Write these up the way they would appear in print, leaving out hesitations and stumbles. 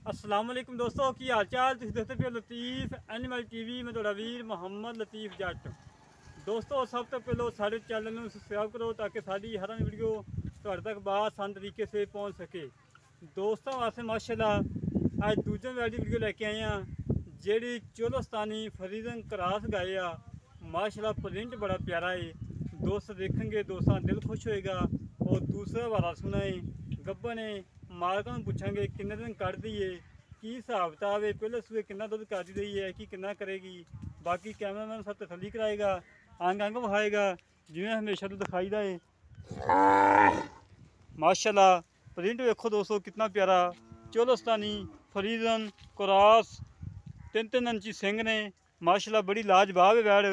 अस्सलाम वालेकुम दोस्तों की हाल चाल तुम देखते पे लतीफ़ एनिमल टीवी में थोड़ा वीर मोहम्मद लतीफ़ जट। दोस्तों सब तो पहले साढ़े चैनल में सब्सक्राइब करो ताकि साड़ी हर वीडियो तुहाडे तक आसान तरीके से पहुँच सके। दोस्तों वास्ते माशाल्लाह आज दूजे वाली वीडियो लेके आए हैं जेड़ी चोलस्तानी फरीदन क्रास गाए आ। माशाल्लाह प्रिंट बड़ा प्यारा है, दोस्त देखेंगे दोस्तों दिल खुश होएगा। और दूसरा वाला सुना है गब्बन है, मालका पूछेंगे किन्ने दिन कट दी है, की हिसाब किताब है, पहले सूए किन्ना दुध कर दी है कि किन्ना करेगी। बाकी कैमरामैन सब तसली कराएगा, अंग अंग विखाएगा जिमें हमेशा तो दिखाईदा है। माशाल्लाह प्रिंट देखो दोस्तों कितना प्यारा चोलस्तानी फरीदन क्रॉस 3-3 इंची सिंह ने। माशाल्लाह बड़ी लाजवाब है बैड़।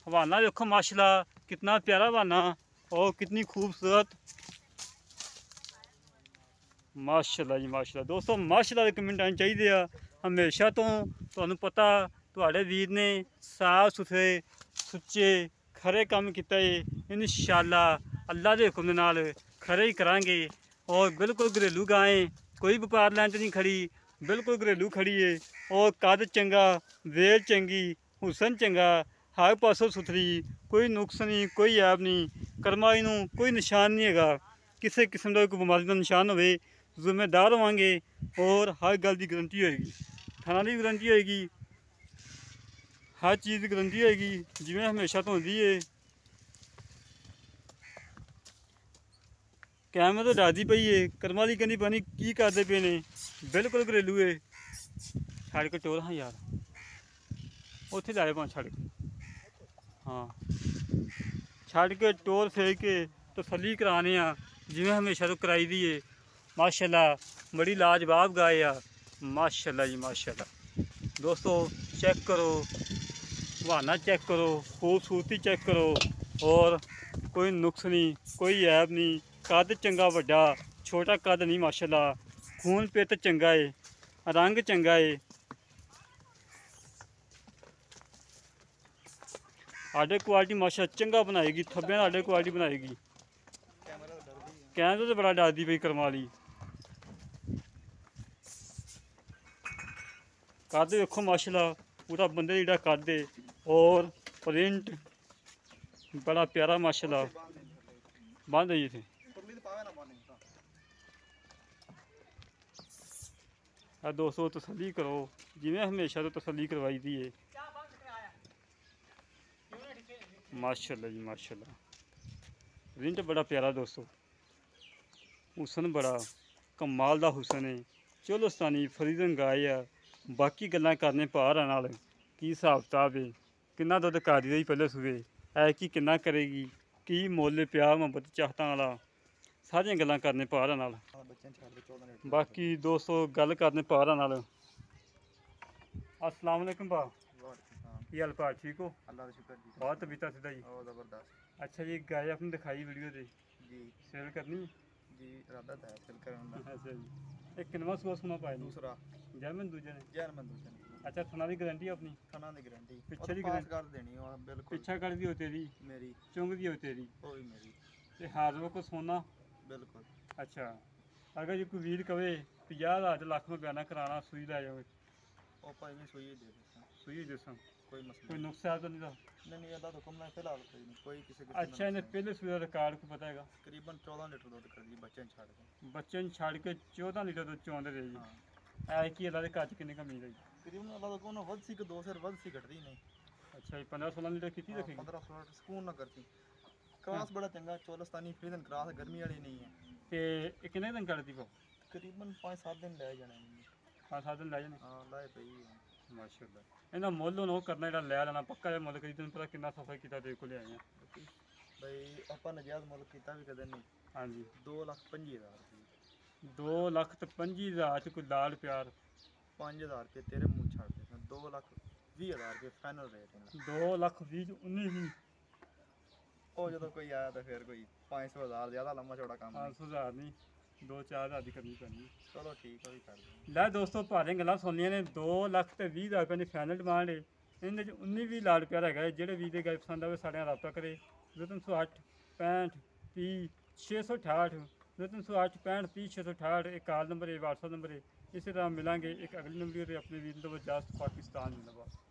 हवाना देखो माशाल्लाह कितना प्यारा हवाना और कितनी खूबसूरत। माशाल्लाह जी माशाल्लाह। दोस्तों माशाल्लाह के कमेंट आने चाहिए हमेशा तो तुहानू पता तुहाडे वीर ने साफ सुथरे सुच्चे खरे काम किया है। इंशाअल्लाह अल्लाह के हुक्म नाल खरे ही करांगे। और बिल्कुल घरेलू गाय, कोई व्यापार लाइन नहीं खड़ी, बिल्कुल घरेलू खड़ी है। और कद चंगा, वेल चंगी, हुसन चंगा, हर पासों सुथरी, कोई नुक्स नहीं, कोई ऐब नहीं, करमाई नूं कोई निशान नहीं है, किसी किस्म का कोई बीमारी का निशान हो। जिम्मेदार होवांगे और हर गल की गारंटी होएगी, थाना की भी गारंटी होएगी, हर चीज़ की गारंटी होएगी जिमें हमेशा तो होती है। कैमरे तो डरती पई है, कर्मा ली कहनी पानी की करते पे ने, बिल्कुल घरेलू है। छड़ के टोर हाँ यार उत्थे लाए पां छड़ के, हाँ छड़ के टोर फेंक के तसली कराने जिमें हमेशा तो कराई दी है। माशाल्लाह बड़ी लाजवाब गाय आ। माशाल्लाह जी माशाल्लाह। दोस्तों चेक करो बहाना, चेक करो खूबसूरती, चेक करो और कोई नुक्स नहीं, कोई ऐब नहीं, कद चंगा वड्डा, छोटा कद नहीं। माशाल्लाह खून पित चंगा है, रंग चंगा है। आडे क्वालिटी माशाल्लाह चंगा बनाएगी, थब्बे आडे क्वालिटी बनाएगी। कैमरे तो बड़ा डरदी पई करमाली। कद देखो माशाल्लाह पूरा बंदे जिहड़ा कद है और प्रिंट बड़ा प्यारा माशाल्लाह। बंद है इत्थे दोस्तों तसली करो जिमें हमेशा तो तसली करवाई दी है। माशाल्लाह जी माशाल्लाह। प्रिंट बड़ा प्यारा दोस्तों, हुसन बड़ा कमाल दा हुसन है। चोलस्तानी फरीदन गाय है। बाकी गल्लां करने भारा नाल की हिसाब किताब है, किन्ना दुध कर दी पहले सूए, है कि किन्ना करेगी, की मुल प्यार मुहब्बत चाहता वाला, सारियां गल्लां करने भारा नाल। बाकी दोस्तों गल करने भारा नाल। अस्सलाम वालेकुम भा, की हाल भा, ठीक हो? अल्लाह का शुक्र जी। बहुत तबीयत सीधा जी? और ज़बरदस्त अच्छा जी गाय आपने दिखाई वीडियो से जी। सेल करनी जी इरादा है सेल करने का। अच्छा जी एक किनवा सुबह सुना पाए दूसरा जर्मन दूजे ने। जर्मन दूसरे अच्छा थना की गारंटी अपनी, खाना की गारंटी पिछे की पास कर देनी है बिल्कुल। पिछा कर दी हो तेरी, मेरी चुंग दी हो तेरी, वो भी मेरी ते हाजर को सोना। बिल्कुल। अच्छा अगर जो कोई वीर कवे 50,000 लाख में बयाना कराना सुई लै जाओ, वो भाई भी सुई दे देता सुई दसा कोई मसला कोई नुकसा तो नहीं था? नहीं अदा तो मैं फिलहाल कोई नहीं कोई किसी अच्छा इन्हें पहले सुई का रिकॉर्ड को पता है? तकरीबन 14 लीटर दूध कर दी बच्चे छड़ के। बच्चे छड़ के 14 लीटर दूध चौंदे रही हाँ है कि अल्लाह के कच किन्ने कमी रही तकरीबन अल्लाह तो कोनो वध सी के 2 से वध सी घटदी नहीं। अच्छा 15-16 लीटर कितनी रखेगी? 15-16 सुकून ना करती। क्रास बड़ा चंगा चोलस्तानी फरीदन क्रास गर्मी वाली नहीं है। ते कितने दिन करती वो? तकरीबन 5-7 दिन लै जाने 5-7 दिन लै जाने। हाँ लाए पई है माशाल्लाह इन्हें मुल हुन ओह करना जेह्ड़ा लै लैना पक्का जेहा मुल करी तैनूं पता किन्ना सफर कीता तेरे कोल आए हैं। भाई ਆਪਾਂ ਨਜਾਇਜ਼ ਮੁੱਲ ਕੀਤਾ ਵੀ ਕਦੇ ਨਹੀਂ। ਹਾਂਜੀ 2,25,000 2,25,000 ਚ ਕੋਈ ਲਾਲ ਪਿਆਰ 5,000 ਰੁਪਏ ਤੇਰੇ ਮੂੰਹ ਛੱਡ ਦੇ 2,20,000 ਰੁਪਏ ਫਾਈਨਲ ਰੇਟ ਹੈ। 2,20,000 ਚ 19 ਉਹ ਜਦੋਂ ਕੋਈ ਆਇਆ ਤਾਂ ਫਿਰ ਕੋਈ 500,000 ਜ਼ਿਆਦਾ ਲੰਮਾ ਚੌੜਾ ਕੰਮ ਨਹੀਂ। 500,000 नहीं 2-4,000 ਦੀ ਕਰਨੀ ਪੈਣੀ। ਚਲੋ ਠੀਕ ਆ ਵੀ ਕਰ ਦੇ। ਲੈ ਦੋਸਤੋ ਭਾਰੀਆਂ ਗੱਲਾਂ ਸੁਣਨੀਆਂ ਨੇ। 2,20,000 ਰੁਪਏ ਦੀ ਫਾਈਨਲ ਡਿਮਾਂਡ ਹੈ। ਇਹਦੇ ਚ 19-20 ਲਾਲ ਪਿਆਰ ਹੈਗਾ। ਜਿਹੜੇ ਵੀਰ ਦੇ ਗਾਇ ਪਸੰਦ ਆਵੇ ਸਾਡੇ ਨਾਲ ਰਾਬਤਾ ਕਰੇ 0308 65 30 668 308 65 30 668 एक कॉल नंबर है, व्हाट्सअप नंबर है। इसी तरह मिलेंगे एक अगली वीडियो अपने वीर पाकिस्तान जिंदाबाद।